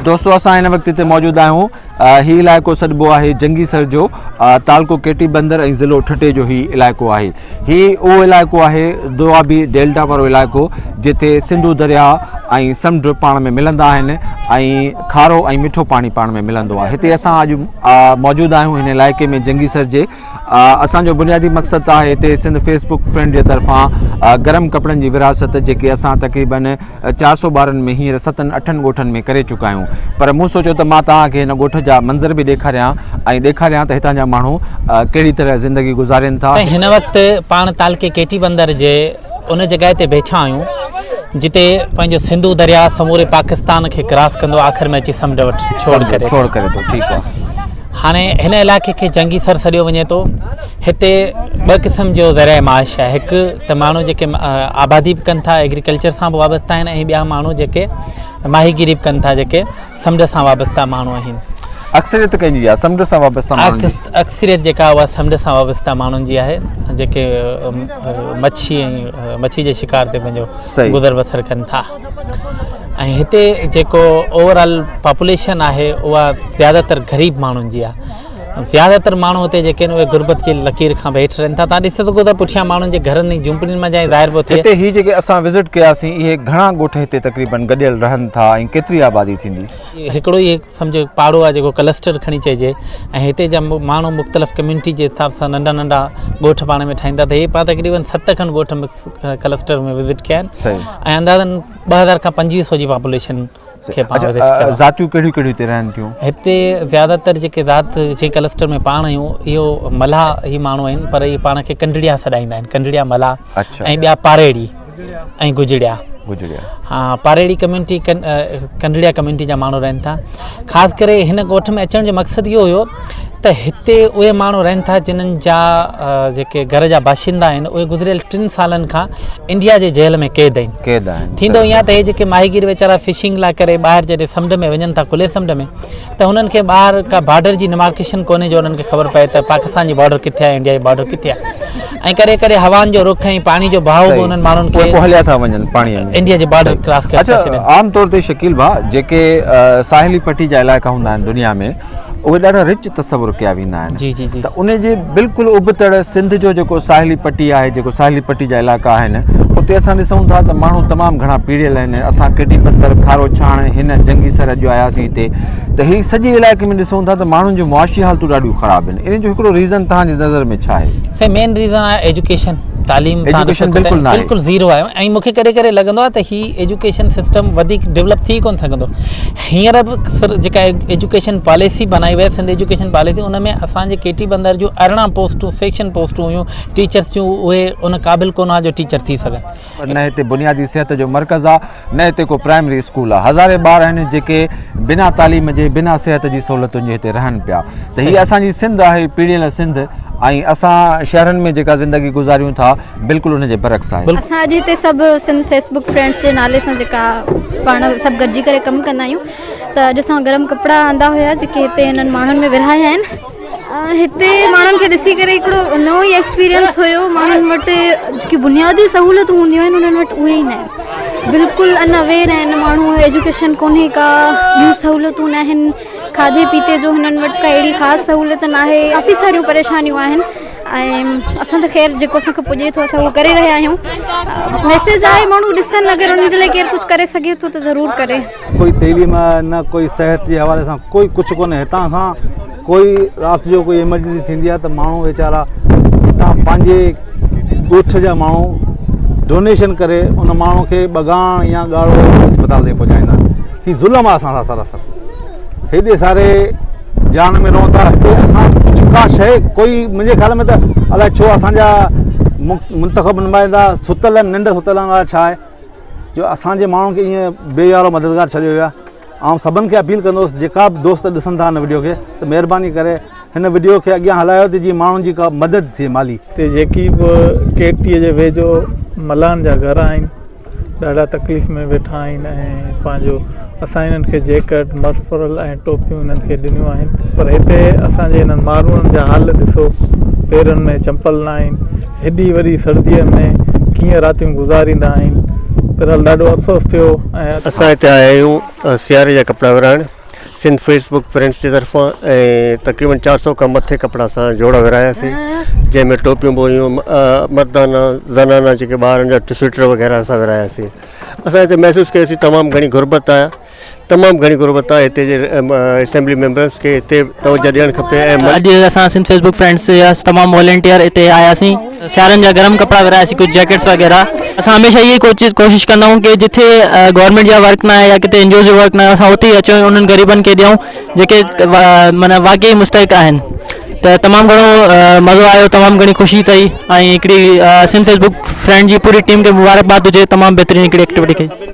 दोस्तों असां हिन वक्त मौजूद आहियूं ही इलाइक़ो सॾिबो आहे जंगीसर जो तालको केटी बंदर ऐं ज़िलो ठटे जो ही इलाइक़ो आहे। ही उहो इलाइक़ो आहे दोआबी डेल्टा वारो इलाइक़ो जिथे सिंधु दरिया ऐं समुंड पाण में मिलंदा आहिनि ऐं खारो ऐं मिठो पाणी पाण में मिलंदो आहे। हिते असां अॼु मौजूद आहियूं हिन इलाइक़े में जंगीसर जे। असांजो बुनियादी मक़सदु आहे हिते सिंध फेसबुक फ्रेंड जे तरफ़ां गरम कपिड़नि जी विरासत जेके असां तक़रीबन 400 ॿारनि में हींअर 7-8 ॻोठनि में करे चुका आहियूं। पर मूं सोचियो त मां तव्हांखे हिन ॻोठ जा मंज़र बि ॾेखारियां ऐं ॾेखारियां त हितां जा माण्हू कहिड़ी तरह ज़िंदगी गुज़ारनि था। हिन वक़्तु पाण तालके केटी बंदर जे उन जॻह ते वेठा आहियूं जिते पंहिंजो सिंधु दरिया समूरे पाकिस्तान खे क्रॉस कंदो आख़िर में अची समुंड वटि छोड़ करे थो। ठीकु आहे। हाणे हिन इलाइक़े खे जंगीसर सॾियो वञे थो। हिते ॿ क़िस्म जो ज़रिया माश आहे। हिकु त माण्हू जेके आबादी बि कनि था एग्रीकल्चर सां बि वाबस्ता आहिनि ऐं ॿिया माण्हू जेके माहीगिरी बि कनि था जेके समुंड सां वाबस्ता माण्हू आहिनि। अक्सरियत कंहिंजी आहे समुंड सां वाबस्ता माण्हुनि जी? अक्सरियत जेका उहा समुंड सां वाबस्ता माण्हुनि जी आहे जेके मच्छी जे शिकार ते पंहिंजो गुज़र बसर कनि था। ऐं हिते जेको ओवरऑल पॉपुलेशन आहे उहा ज़्यादातर ग़रीब माण्हुनि जी आहे। ज़्यादातर माण्हू हिते जेके आहिनि उहे गुरबत जी लकीर खां हेठि रहनि था। तव्हां ॾिसी सघो था पुठियां माण्हुनि जे घरनि ऐं झुंपड़ियुनि में जाए ज़ाहिर पियो थिए। हिते ही जेके असां विज़िट कयासीं इहे घणा ॻोठ हिते तक़रीबन गॾियल रहनि था ऐं केतिरी आबादी थींदी? हिकिड़ो ई सम्झो पाड़ो आहे जेको क्लस्टर खणी चइजे ऐं हिते जा माण्हू मुख़्तलिफ़ कम्यूनिटी जे हिसाब सां नंढा नंढा ॻोठ पाण में ठाहींदा। त हे पाण तक़रीबन 7 खनि ॻोठ क्लस्टर में विज़िट कया आहिनि ऐं अंदाज़न 2000 खां 2500 जी पॉपुलेशन ज़ातियूं कहिड़ियूं कहिड़ियूं हिते रहनि थियूं? हिते ज़्यादातर जेके ज़ात जे क्लस्टर में पाण आहियूं इहो मल्हाह ही माण्हू आहिनि पर इहे पाण खे कंडड़िया सॾाईंदा आहिनि। कंडड़िया मल्हाह ऐं ॿिया पारेड़ी ऐं गुजड़िया। हाँ, पारेड़ी कम्यूनिटी कंडड़िया कम्यूनिटी जा माण्हू रहनि था। ख़ासि करे हिन ॻोठ में अचण जो मक़सदु इहो हुयो त हिते उहे माण्हू रहनि था जिन्हनि जा जेके घर जा बाशिंदा आहिनि उहे गुज़िरियल 3 सालनि खां इंडिया जे जेल में क़ैद आहिनि। थींदो ईअं त हे जेके माहीगीर वीचारा फिशिंग लाइ करे ॿाहिरि जॾहिं समुंड में वञनि था खुले समुंड में त हुननि खे ॿाहिरि का बॉर्डर जी डिमार्केशन कोन्हे जो उन्हनि खे ख़बर पए त पाकिस्तान जी बॉर्डर किथे आहे इंडिया जी बॉर्डर किथे आहे। ऐं करे करे हवाउनि जो रुख ऐं पाणी जो बहाव बि उन्हनि माण्हुनि खे हलिया था वञनि पाणीअ में इंडिया जे बॉर्डर क्रॉस करे। अच्छा, आम तौर ते शकील भाउ जेके साहिली पट्टी जा इलाइक़ा हूंदा आहिनि दुनिया में उहे ॾाढा रिच तस्वुर कया वेंदा आहिनि। जी जी जी। त उन जे बिल्कुलु उबतड़ सिंध जो जेको साहिली पट्टी आहे जेको साहिली पट्टी जा इलाइक़ा आहिनि उते असां ॾिसूं था त माण्हू तमामु घणा पीढ़ियल आहिनि। असां केटी बंदर खारो छाण हिन जंगीसर अॼु आयासीं हिते त ही सॼे इलाइक़े में ॾिसूं था त माण्हुनि जूं मुआशी हालतूं ॾाढियूं ख़राबु आहिनि। इन जो हिकिड़ो रीज़न तव्हांजी नज़र में छा आहे? मेन रीज़न आहे एजुकेशन। तालीम बिल्कुलु ज़ीरो आहे ऐं मूंखे करे करे लॻंदो आहे त ही एजुकेशन सिस्टम वधीक डेवलप थी कोन सघंदो। हींअर बि जेका एजुकेशन पॉलिसी बनाई वई आहे सिंध एजुकेशन पॉलिसी उन में असांजे केटी बंदर जूं 18 पोस्टूं सेक्शन पोस्टूं हुयूं टीचर्स जूं उहे उन क़ाबिल कोन आहे जो टीचर थी सघनि। न हिते बुनियादी सिहत जो मर्कज़ आहे न हिते को प्राइमरी स्कूल आहे। हज़ारे ॿार आहिनि जेके बिना तालीम जे बिना सिहत जी सहूलियतुनि जे हिते रहनि पिया। त हीअ असांजी सिंध आहे पीढ़ियल सिंध ऐं असां शहरनि में जेका ज़िंदगी गुज़ारियूं था बिल्कुलु उन जे बरक्स आहे। असां अॼु हिते सभु सिंध फेसबुक फ्रेंड्स जे नाले सां जेका पाण सभु गॾिजी करे कमु कंदा आहियूं त अॼु असां गरम कपिड़ा आंदा हुया जेके हिते हिननि माण्हुनि में विरहाया आहिनि। हिते माण्हुनि खे ॾिसी करे हिकिड़ो नओं ई एक्सपीरियंस हुयो। माण्हुनि वटि जेकी बुनियादी सहूलियतूं हूंदियूं आहिनि उन्हनि वटि उहे ई न आहिनि। बिल्कुलु अनअवेयर आहिनि माण्हू। एजुकेशन कोन्हे का, ॿियूं सहूलियतूं न आहिनि, खाधे पीते जो हिननि वटि का अहिड़ी ख़ासि सहूलियत न आहे। काफ़ी सारियूं परेशानियूं आहिनि ऐं असां त ख़ैर जेको असांखे पुॼे थो असां उहो करे रहिया आहियूं। मैसेज आहे माण्हू ॾिसनि अगरि उन जे लाइ केरु कुझु करे सघे थो त ज़रूरु करे। कोई तइलीम न कोई सिहत जे हवाले सां कोई कुझु कोन्हे। हितां खां कोई राति जो कोई एमरजेंसी थींदी आहे त माण्हू वीचारा हितां पंहिंजे ॻोठ जा माण्हू डोनेशन करे उन माण्हू खे बगान या ॻाढ़ो अस्पताल ते पहुचाईंदा आहिनि। हीउ ज़ुल्म आहे असां सां सरासर। हेॾे सारे जान में रहूं था हिते असां कुझु का शइ कोई मुंहिंजे ख़्याल में त अलाए छो असांजा मुंतख़ब नुमाइंदा सुतल आहिनि निंड सुतल आहिनि। छा आहे जो असांजे माण्हुनि खे ईअं बेयारो मददगार छॾियो वियो आहे। ऐं सभिनि खे अपील कंदुसि जेका बि दोस्त ॾिसनि था हिन वीडियो खे त महिरबानी करे हिन वीडियो खे अॻियां हलायो त जीअं माण्हुनि जी का मदद थिए माली। हिते जेकी बि केटीअ जे वेझो मल्हान जा घर आहिनि ॾाढा तकलीफ़ में वेठा आहिनि ऐं पंहिंजो असां हिननि खे जैकेट मफरल ऐं टोपियूं हिननि खे ॾिनियूं आहिनि। पर हिते असांजे हिननि माण्हुनि जा हाल ॾिसो, पेरनि में चंपल न आहिनि। हेॾी वॾी सर्दीअ में कीअं रातियूं गुज़ारींदा आहिनि। बहरहाल ॾाढो अफ़सोस थियो ऐं असां हिते आया आहियूं सियारे जा कपिड़ा विराइण सिंध फेसबुक फ्रेंड्स जी तरफ़ां ऐं तक़रीबन 400 खां मथे कपिड़ा असां जोड़ विरायासीं जंहिंमें टोपियूं बि हुयूं मर्दाना ज़नाना जेके ॿारनि जा स्वेटर वग़ैरह असां विरायासीं असां हिते महसूसु कयोसीं तमामु घणी गुरबत आहे हिते जे असेंबली मेंबर्स खे हिते तवजो ॾियणु खपे ऐं अॼु असां सिंध फेसबुक फ्रेंड्स जा तमामु वॉलंटियर हिते आयासीं सियारनि जा गरम कपिड़ा विरायासीं कुझु जैकेट्स वग़ैरह असां हमेशह इहा कोशिशि कंदा आहियूं कि जिथे गवर्नमेंट जा वर्क न आहे या किथे एनजीओ जो वर्क न आहे असां उते ई अचूं उन्हनि ग़रीबनि खे ॾियूं जेके माना वाक़ई मुस्तहिक़ आहिनि त तमामु घणो मज़ो आयो तमामु घणी ख़ुशी अथई ऐं हिकिड़ी सिंध फेसबुक फ्रेंड जी पूरी टीम खे मुबारकबाद हुजे तमामु बहितरीनु हिकिड़ी एक्टिविटी कई